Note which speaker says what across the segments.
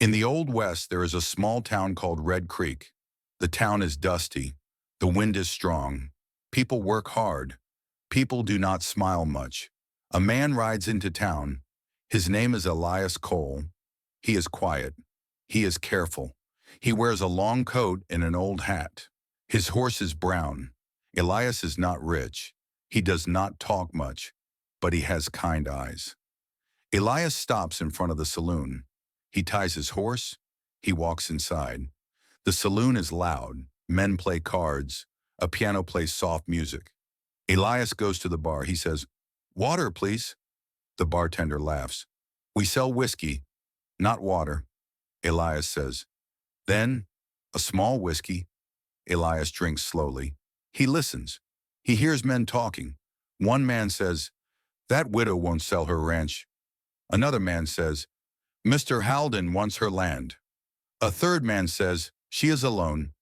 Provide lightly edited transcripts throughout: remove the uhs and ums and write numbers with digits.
Speaker 1: In the Old West, there is a small town called Red Creek. The town is dusty. The wind is strong. People work hard. People do not smile much. A man rides into town. His name is Elias Cole. He is quiet. He is careful. He wears a long coat and an old hat. His horse is brown. Elias is not rich. He does not talk much, but he has kind eyes. Elias stops in front of the saloon. He ties his horse. He walks inside. The saloon is loud. Men play cards. A piano plays soft music. Elias goes to the bar. He says, "Water, please." The bartender laughs. "We sell whiskey, not water." Elias says, "Then, a small whiskey." Elias drinks slowly. He listens. He hears men talking. One man says, "That widow won't sell her ranch." Another man says, "Mr. Halden wants her land." A third man says, "She is alone."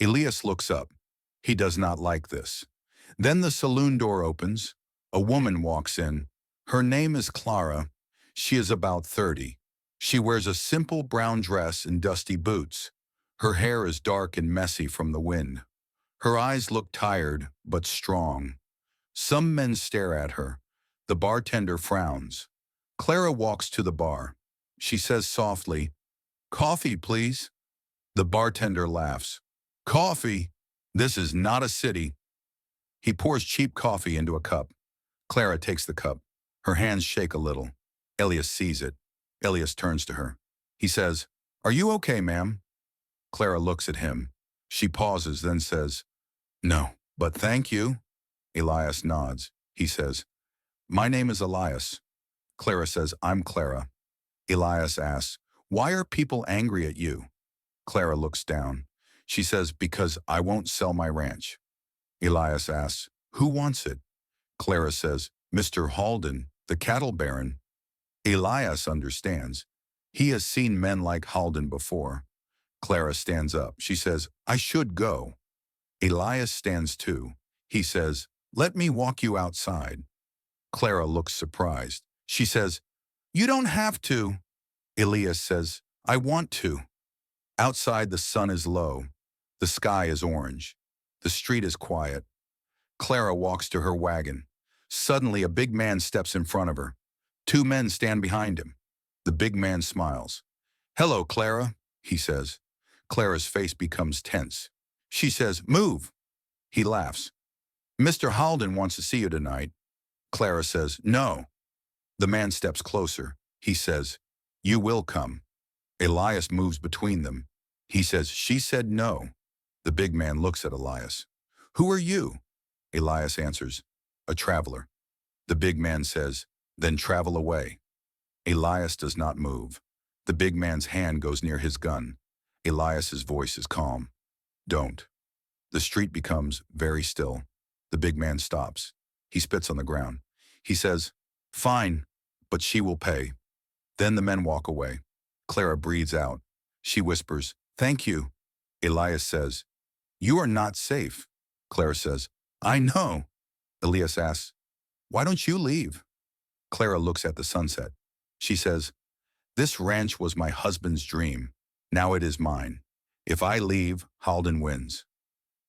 Speaker 1: Elias looks up. He does not like this. Then the saloon door opens. A woman walks in. Her name is Clara. She is about 30. She wears a simple brown dress and dusty boots. Her hair is dark and messy from the wind. Her eyes look tired, but strong. Some men stare at her. The bartender frowns. Clara walks to the bar. She says softly, "Coffee, please." The bartender laughs. "Coffee? This is not a city." He pours cheap coffee into a cup. Clara takes the cup. Her hands shake a little. Elias sees it. Elias turns to her. He says, "Are you okay, ma'am?" Clara looks at him. She pauses, then says, "No, but thank you." Elias nods. He says, "My name is Elias." Clara says, "I'm Clara." Elias asks, "Why are people angry at you?" Clara looks down. She says, "Because I won't sell my ranch." Elias asks, "Who wants it?" Clara says, "Mr. Halden, the cattle baron." Elias understands. He has seen men like Halden before. Clara stands up. She says, "I should go." Elias stands too. He says, "Let me walk you outside." Clara looks surprised. She says, "You don't have to." Elias says, "I want to." Outside the sun is low. The sky is orange. The street is quiet. Clara walks to her wagon. Suddenly a big man steps in front of her. Two men stand behind him. The big man smiles. "Hello, Clara," he says. Clara's face becomes tense. She says, "Move." He laughs. "Mr. Halden wants to see you tonight." Clara says, "No." The man steps closer. He says, "You will come." Elias moves between them. He says, "She said no." The big man looks at Elias. "Who are you?" Elias answers, "A traveler." The big man says, "Then travel away." Elias does not move. The big man's hand goes near his gun. Elias's voice is calm. "Don't." The street becomes very still. The big man stops. He spits on the ground. He says, "Fine, but she will pay." Then the men walk away. Clara breathes out. She whispers, "Thank you." Elias says, "You are not safe." Clara says, "I know." Elias asks, "Why don't you leave?" Clara looks at the sunset. She says, "This ranch was my husband's dream. Now it is mine. If I leave, Halden wins."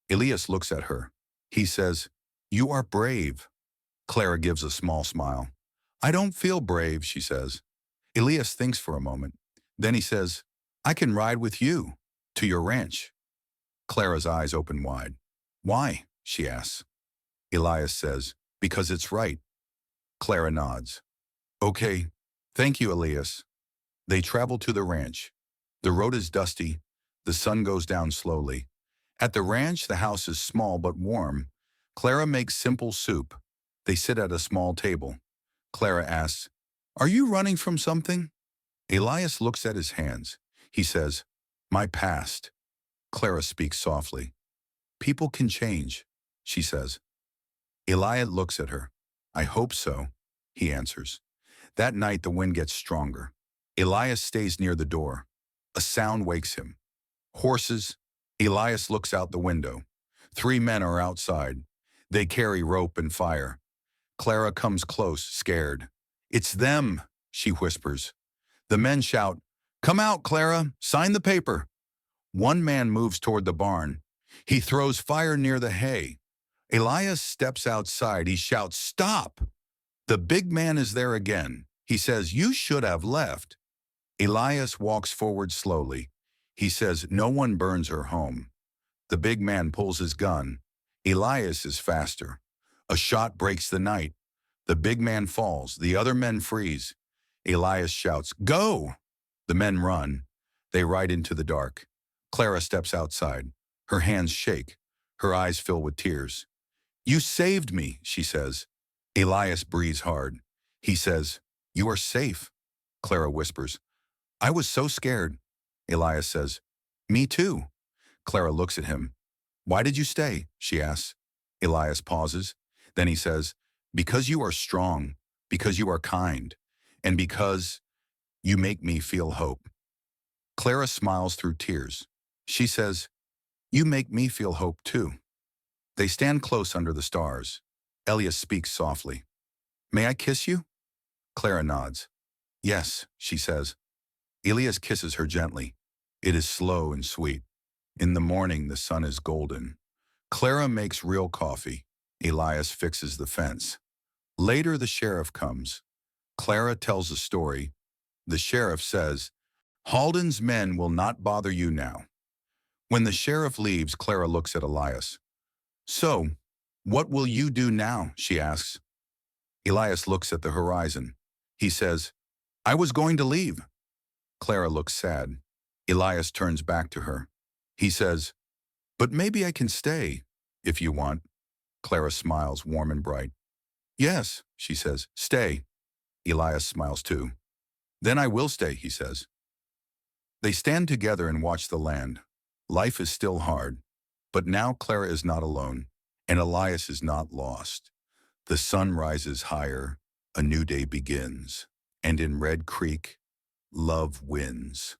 Speaker 1: Elias looks at her. He says, "You are brave." Clara gives a small smile. "I don't feel brave," she says. Elias thinks for a moment. Then he says, "I can ride with you to your ranch." Clara's eyes open wide. "Why?" she asks. Elias says, "Because it's right." Clara nods. "Okay, thank you, Elias." They travel to the ranch. The road is dusty. The sun goes down slowly. At the ranch, the house is small but warm. Clara makes simple soup. They sit at a small table. Clara asks, "Are you running from something?" Elias looks at his hands. He says, "My past." Clara speaks softly. "People can change," she says. Elias looks at her. "I hope so," he answers. That night the wind gets stronger. Elias stays near the door. A sound wakes him. Horses. Elias looks out the window. 3 men are outside. They carry rope and fire. Clara comes close, scared. "It's them," she whispers. The men shout, Come out, Clara. Sign the paper. One man moves toward the barn. He throws fire near the hay. Elias steps outside. He shouts, "Stop!" The big man is there again. He says, "You should have left." Elias walks forward slowly. He says, "No one burns her home." The big man pulls his gun. Elias is faster. A shot breaks the night. The big man falls. The other men freeze. Elias shouts, "Go!" The men run. They ride into the dark. Clara steps outside. Her hands shake. Her eyes fill with tears. "You saved me," she says. Elias breathes hard. He says, "You are safe." Clara whispers, "I was so scared." Elias says, "Me too." Clara looks at him. "Why did you stay?" she asks. Elias pauses. Then he says, "Because you are strong, because you are kind, and because you make me feel hope." Clara smiles through tears. She says, "You make me feel hope too." They stand close under the stars. Elias speaks softly. "May I kiss you?" Clara nods. "Yes," she says. Elias kisses her gently. It is slow and sweet. In the morning, the sun is golden. Clara makes real coffee. Elias fixes the fence. Later, the sheriff comes. Clara tells a story. The sheriff says, "Halden's men will not bother you now." When the sheriff leaves, Clara looks at Elias. "So, what will you do now?" she asks. Elias looks at the horizon. He says, "I was going to leave." Clara looks sad. Elias turns back to her. He says, "But maybe I can stay, if you want." Clara smiles, warm and bright. "Yes," she says, "stay." Elias smiles too. "Then I will stay," he says. They stand together and watch the land. Life is still hard, but now Clara is not alone, and Elias is not lost. The sun rises higher, a new day begins, and in Red Creek, love wins.